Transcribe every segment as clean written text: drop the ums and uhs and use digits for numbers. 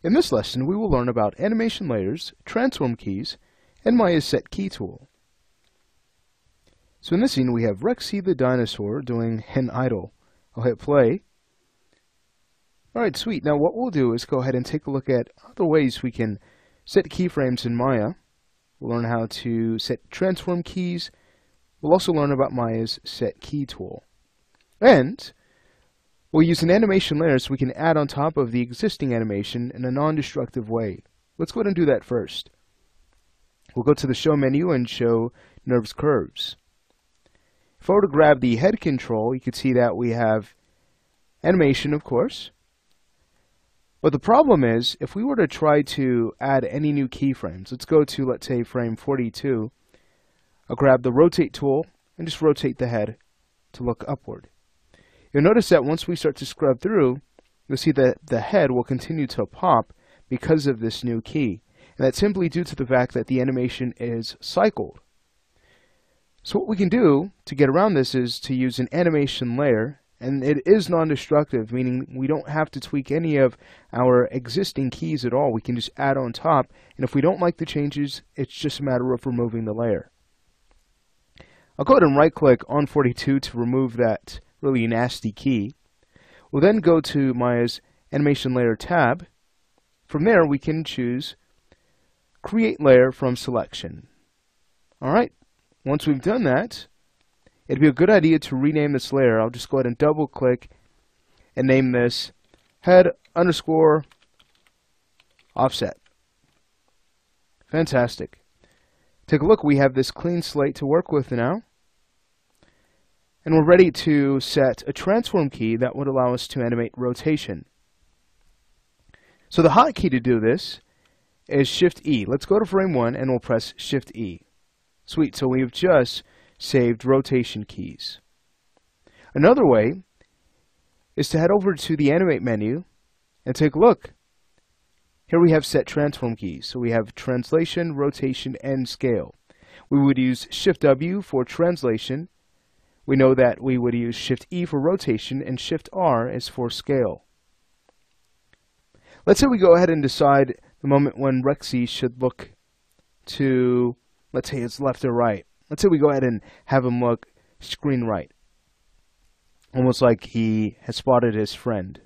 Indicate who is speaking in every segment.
Speaker 1: In this lesson, we will learn about animation layers, transform keys, and Maya's set key tool. So in this scene, we have Rexy the dinosaur doing an idle. I'll hit play. Alright, sweet. Now what we'll do is go ahead and take a look at other ways we can set keyframes in Maya. We'll learn how to set transform keys. We'll also learn about Maya's set key tool. And we'll use an animation layer so we can add on top of the existing animation in a non-destructive way. Let's go ahead and do that first. We'll go to the Show menu and show Nerves Curves. If I were to grab the head control, you can see that we have animation, of course. But the problem is, if we were to try to add any new keyframes, let's go to, let's say, frame 42. I'll grab the Rotate tool and just rotate the head to look upward. You'll notice that once we start to scrub through, you'll see that the head will continue to pop because of this new key. And that's simply due to the fact that the animation is cycled. So what we can do to get around this is to use an animation layer, and it is non-destructive, meaning we don't have to tweak any of our existing keys at all. We can just add on top, and if we don't like the changes, it's just a matter of removing the layer. I'll go ahead and right-click on 42 to remove that really nasty key. We'll then go to Maya's Animation Layer tab. From there, we can choose Create Layer from Selection. Alright, once we've done that, it'd be a good idea to rename this layer. I'll just go ahead and double-click and name this Head_Offset. Fantastic. Take a look, we have this clean slate to work with now. And we're ready to set a transform key that would allow us to animate rotation. So the hotkey to do this is Shift E. Let's go to frame 1 and we'll press Shift E. Sweet, so we've just saved rotation keys. Another way is to head over to the Animate menu and take a look. Here we have set transform keys. So we have translation, rotation, and scale. We would use Shift W for translation. We know that we would use Shift E for rotation and Shift R is for scale. Let's say we go ahead and decide the moment when Rexy should look to, let's say it's left or right. Let's say we go ahead and have him look screen right. Almost like he has spotted his friend.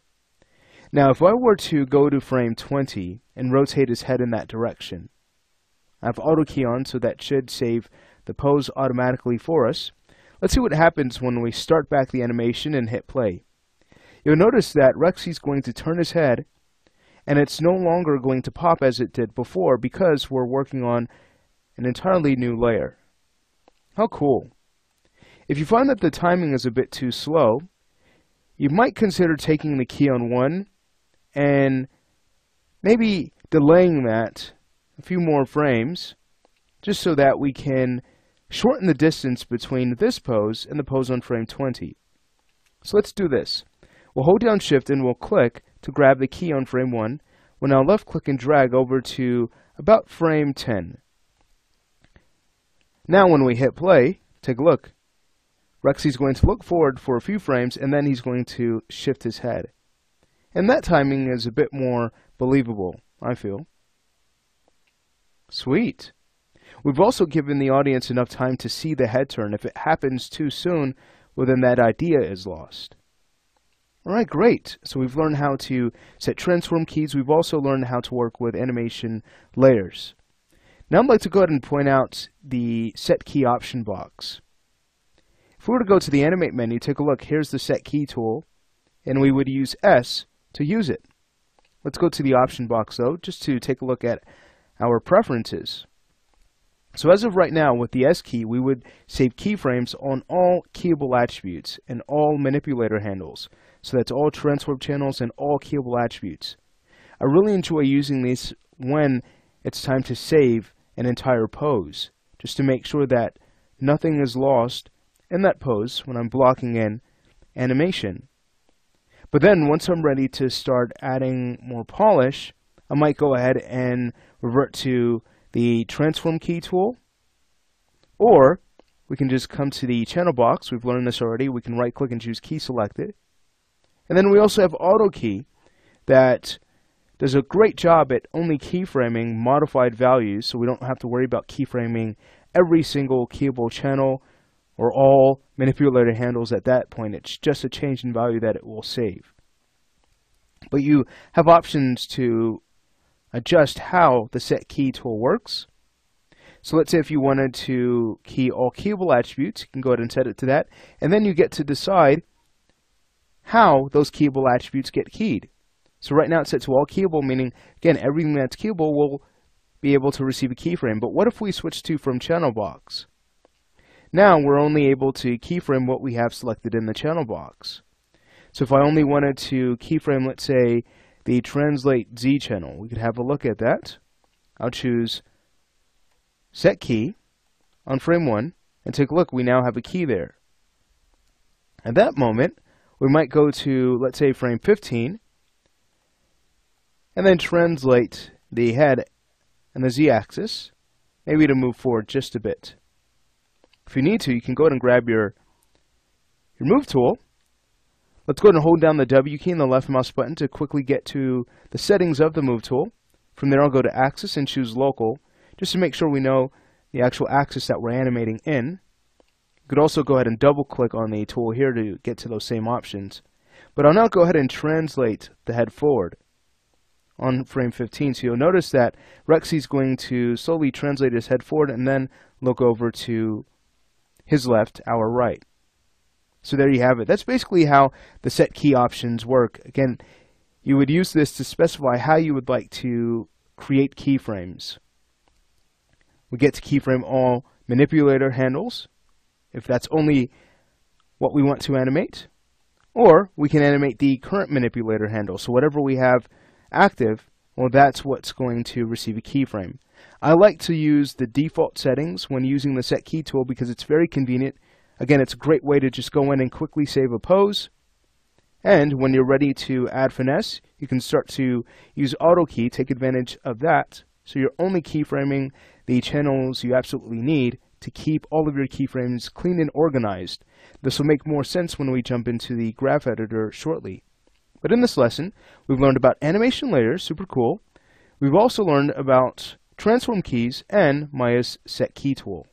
Speaker 1: Now if I were to go to frame 20 and rotate his head in that direction, I have auto key on, so that should save the pose automatically for us. Let's see what happens when we start back the animation and hit play. You'll notice that Rexy's going to turn his head, and it's no longer going to pop as it did before because we're working on an entirely new layer. How cool. If you find that the timing is a bit too slow, you might consider taking the key on 1 and maybe delaying that a few more frames just so that we can shorten the distance between this pose and the pose on frame 20. So let's do this. We'll hold down Shift and we'll click to grab the key on frame 1. We'll now left click and drag over to about frame 10. Now when we hit play, take a look. Rexy's going to look forward for a few frames and then he's going to shift his head. And that timing is a bit more believable, I feel. Sweet. We've also given the audience enough time to see the head turn. If it happens too soon, well then that idea is lost. Alright, great. So we've learned how to set transform keys. We've also learned how to work with animation layers. Now I'd like to go ahead and point out the set key option box. If we were to go to the Animate menu, take a look. Here's the set key tool, and we would use S to use it. Let's go to the option box though, just to take a look at our preferences. So as of right now, with the S key, we would save keyframes on all keyable attributes and all manipulator handles. So that's all transform channels and all keyable attributes. I really enjoy using these when it's time to save an entire pose, just to make sure that nothing is lost in that pose when I'm blocking in animation. But then once I'm ready to start adding more polish, I might go ahead and revert to the transform key tool, or we can just come to the channel box. We've learned this already. We can right click and choose key selected. And then we also have auto key that does a great job at only keyframing modified values, so we don't have to worry about keyframing every single keyable channel or all manipulator handles at that point. It's just a change in value that it will save. But you have options to adjust how the set key tool works. So let's say if you wanted to key all keyable attributes, you can go ahead and set it to that, and then you get to decide how those keyable attributes get keyed. So right now it's set to all keyable, meaning, again, everything that's keyable will be able to receive a keyframe. But what if we switch to from channel box? Now we're only able to keyframe what we have selected in the channel box. So if I only wanted to keyframe, let's say, the translate Z channel, we could have a look at that. I'll choose set key on frame 1 and take a look. We now have a key there. At that moment, we might go to, let's say, frame 15 and then translate the head and the Z-axis, maybe to move forward just a bit. If you need to, you can go ahead and grab your move tool. Let's go ahead and hold down the W key and the left mouse button to quickly get to the settings of the move tool. From there, I'll go to axis and choose local, just to make sure we know the actual axis that we're animating in. You could also go ahead and double click on the tool here to get to those same options. But I'll now go ahead and translate the head forward on frame 15. So you'll notice that Rexy's going to slowly translate his head forward and then look over to his left, our right. So there you have it. That's basically how the set key options work. Again, you would use this to specify how you would like to create keyframes. We get to keyframe all manipulator handles, if that's only what we want to animate, or we can animate the current manipulator handle. So whatever we have active, well, that's what's going to receive a keyframe. I like to use the default settings when using the set key tool because it's very convenient. Again, it's a great way to just go in and quickly save a pose. And when you're ready to add finesse, you can start to use auto key, take advantage of that. So you're only keyframing the channels you absolutely need to keep all of your keyframes clean and organized. This will make more sense when we jump into the graph editor shortly. But in this lesson, we've learned about animation layers, super cool. We've also learned about transform keys and Maya's set key tool.